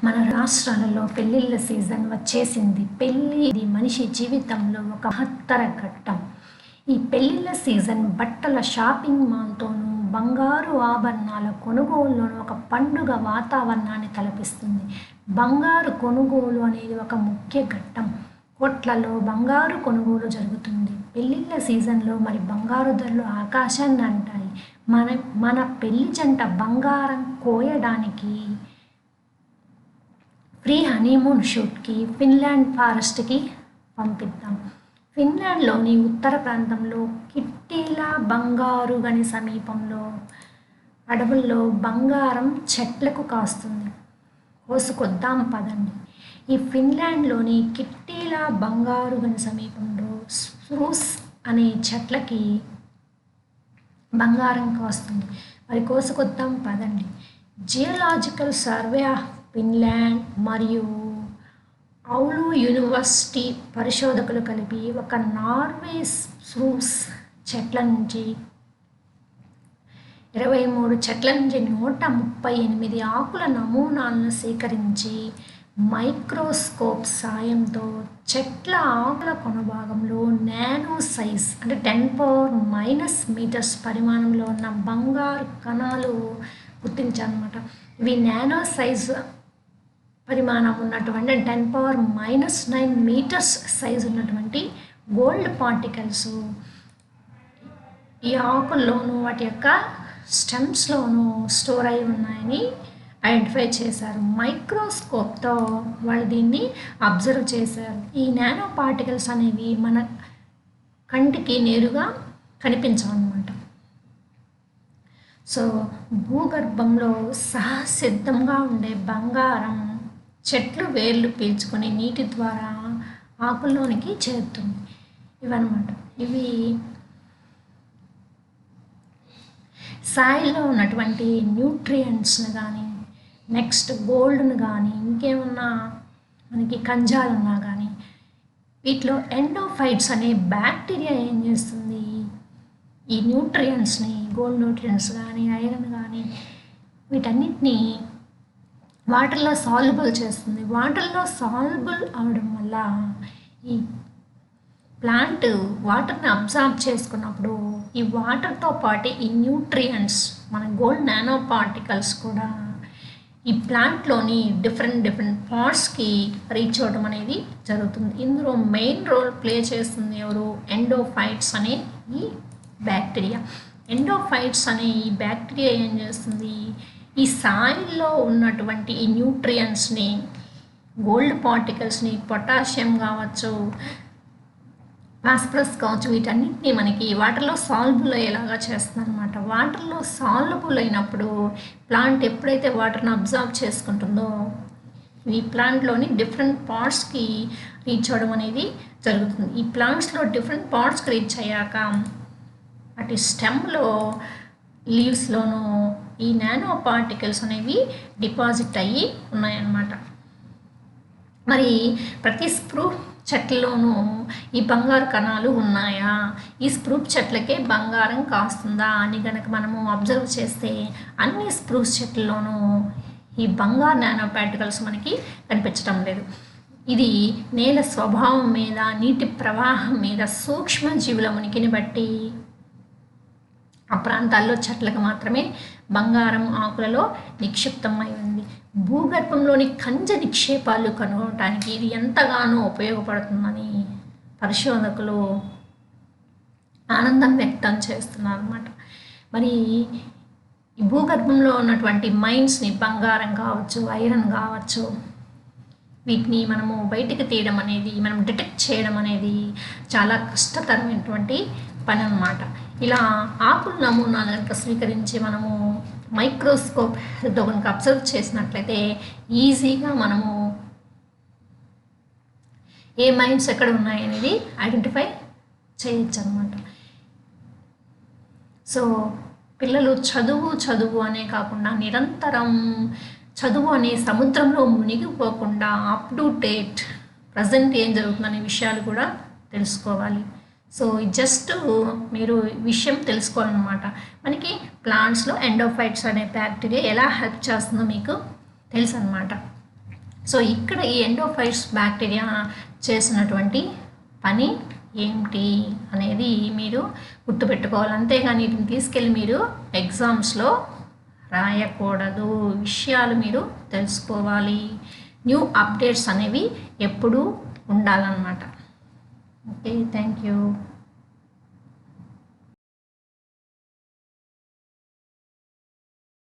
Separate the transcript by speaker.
Speaker 1: మన రాష్ట్రాలలో పెళ్ళిళ్ళ సీజన్ వచ్చేసింది. పెళ్ళి ఇది మనిషి జీవితంలో ఒక మహత్తర ఘట్టం. ఈ పెళ్ళిళ్ళ సీజన్ బట్టల షాపింగ్ మాల్తోనూ, బంగారు ఆభరణాల కొనుగోలులోనూ ఒక పండుగ వాతావరణాన్ని తలపిస్తుంది. బంగారు కొనుగోలు అనేది ఒక ముఖ్య ఘట్టం. కోట్లలో బంగారు కొనుగోలు జరుగుతుంది. పెళ్ళిళ్ళ సీజన్లో మరి బంగారు ధరలు ఆకాశాన్ని అంటాయి. మన పెళ్లి జంట బంగారం కోయడానికి ప్రీ హనీమూన్ షూట్కి ఫిన్లాండ్ ఫారెస్ట్కి పంపిద్దాం. ఫిన్లాండ్లోని ఉత్తర ప్రాంతంలో కిట్టిలా బంగారు గని సమీపంలో అడవుల్లో బంగారం చెట్లకు కాస్తుంది. కోసుకొద్దాం పదండి. ఈ ఫిన్లాండ్లోని కిట్టిలా బంగారు గని సమీపంలో స్ప్రూస్ అనే చెట్లకి బంగారం కాస్తుంది. మరి కోసుకొద్దాం పదండి. జియోలాజికల్ సర్వే ఆఫ్ ఫిన్లాండ్ మరియు ఔలు యూనివర్సిటీ పరిశోధకులు కలిపి ఒక నార్వే స్ప్రూస్ చెట్ల నుంచి 23 చెట్ల నుంచి 138 ఆకుల నమూనాలను సేకరించి మైక్రోస్కోప్ సాయంతో చెట్ల ఆకుల కొనభాగంలో నానో సైజ్ అంటే 10⁻⁻ మీటర్స్ పరిమాణంలో ఉన్న బంగారు కణాలు గుర్తించారన్నమాట. ఇవి నానో సైజ్ పరిమాణం ఉన్నటువంటి 10⁻⁹ మీటర్స్ సైజు ఉన్నటువంటి గోల్డ్ పార్టికల్స్ ఈ ఆకుల్లోనూ వాటి యొక్క స్టెమ్స్లోనూ స్టోర్ అయి ఉన్నాయని ఐడెంటిఫై చేశారు. మైక్రోస్కోప్తో వాళ్ళు దీన్ని అబ్జర్వ్ చేశారు. ఈ నానో పార్టికల్స్ అనేవి మన కంటికి నేరుగా కనిపించవన్నమాట. సో భూగర్భంలో సహసిద్ధంగా ఉండే బంగారం చెట్లు వేర్లు పీల్చుకొని నీటి ద్వారా ఆకుల్లోనికి చేరుతుంది. ఇవన్నమాట. ఇవి సాయిల్లో ఉన్నటువంటి న్యూట్రియంట్స్ని కానీ, నెక్స్ట్ గోల్డ్ను కానీ, ఇంకేమన్నా మనకి కంజాలు ఉన్నా కానీ వీటిలో ఎండోఫైట్స్ అనే బ్యాక్టీరియా ఏం చేస్తుంది, ఈ న్యూట్రియంట్స్ని, గోల్డ్ న్యూట్రియంట్స్ కానీ, ఐరన్ కానీ వీటన్నిటినీ వాటర్లో సాల్యుబుల్ చేస్తుంది. వాటర్లో సాల్యుబుల్ అవడం వల్ల ఈ ప్లాంట్ వాటర్ని అబ్జార్బ్ చేసుకున్నప్పుడు ఈ వాటర్తో పాటు ఈ న్యూట్రియంట్స్ మన గోల్డ్ నానో పార్టికల్స్ కూడా ఈ ప్లాంట్లోని డిఫరెంట్ పార్ట్స్కి రీచ్ అవ్వడం అనేది జరుగుతుంది. ఇందులో మెయిన్ రోల్ ప్లే చేస్తుంది ఎవరు? ఎండోఫైట్స్ అనే ఈ బ్యాక్టీరియా. ఎండోఫైట్స్ అనే ఈ బ్యాక్టీరియా ఏం చేస్తుంది, ఈ సాయిల్లో ఉన్నటువంటి ఈ న్యూట్రియంట్స్ని, గోల్డ్ పార్టికల్స్ని, పొటాషియం కావచ్చు, ఫాస్ఫరస్ కావచ్చు, వీటన్నిటిని మనకి వాటర్లో సాల్యుబుల్ అయ్యేలాగా చేస్తుంది అనమాట. వాటర్లో సాల్యుబుల్ అయినప్పుడు ప్లాంట్ ఎప్పుడైతే వాటర్ని అబ్జర్వ్ చేసుకుంటుందో ఈ ప్లాంట్లోని డిఫరెంట్ పార్ట్స్కి రీచ్ అవ్వడం అనేది జరుగుతుంది. ఈ ప్లాంట్స్లో డిఫరెంట్ పార్ట్స్కి రీచ్ అయ్యాక వాటి స్టెమ్లో, లీవ్స్లోనూ ఈ నానో పార్టికల్స్ అనేవి డిపాజిట్ అయ్యి ఉన్నాయన్నమాట. మరి ప్రతి స్ప్రూట్ చెట్లలోనూ ఈ బంగారు కణాలు ఉన్నాయా, ఈ స్ప్రూట్ చెట్లకే బంగారం కాస్తుందా అని కనుక మనము అబ్జర్వ్ చేస్తే అన్ని స్ప్రూట్ చెట్లలోనూ ఈ బంగారు నానో పార్టికల్స్ మనకి కనిపించడం లేదు. ఇది నేల స్వభావం మీద, నీటి ప్రవాహం మీద, సూక్ష్మజీవుల ఉనికిని బట్టి ఆ ప్రాంతాల్లో చెట్లకు మాత్రమే బంగారం ఆకులలో నిక్షిప్తమై ఉంది. భూగర్భంలోని ఖనిజ నిక్షేపాలు కనుగొనడానికి ఇది ఎంతగానో ఉపయోగపడుతుందని పరిశోధకులు ఆనందం వ్యక్తం చేస్తున్నారు అన్నమాట. మరి ఈ భూగర్భంలో ఉన్నటువంటి మైన్స్ని, బంగారం కావచ్చు, ఐరన్ కావచ్చు, వీటిని మనము బయటికి తీయడం అనేది, మనం డిటెక్ట్ చేయడం అనేది చాలా కష్టతరమైనటువంటి పని అన్నమాట. ఇలా ఆకుల నమూనాలు కనుక స్వీకరించి మనము మైక్రోస్కోప్తో కనుక అబ్జర్వ్ చేసినట్లయితే ఈజీగా మనము ఏ మైన్స్ ఎక్కడ ఉన్నాయనేది ఐడెంటిఫై చేయొచ్చు అన్నమాట. సో పిల్లలు చదువు అనే కాకుండా నిరంతరం చదువు అనే సముద్రంలో మునిగిపోకుండా అప్ టు డేట్ ప్రజెంట్ ఏం జరుగుతుందనే విషయాలు కూడా తెలుసుకోవాలి. సో జస్ట్ మీరు విషయం తెలుసుకోవాలన్నమాట. మనకి ప్లాంట్స్లో ఎండోఫైట్స్ అనే బ్యాక్టీరియా ఎలా హెల్ప్ చేస్తుందో మీకు తెలుసు అన్నమాట. సో ఇక్కడ ఈ ఎండోఫైట్స్ బ్యాక్టీరియా చేసినటువంటి పని ఏమిటి అనేది మీరు గుర్తుపెట్టుకోవాలి. అంతేగాని వీటిని తీసుకెళ్ళి మీరు ఎగ్జామ్స్లో రాయకూడదు. విషయాలు మీరు తెలుసుకోవాలి. న్యూ అప్డేట్స్ అనేవి ఎప్పుడూ ఉండాలన్నమాట. Okay, thank you.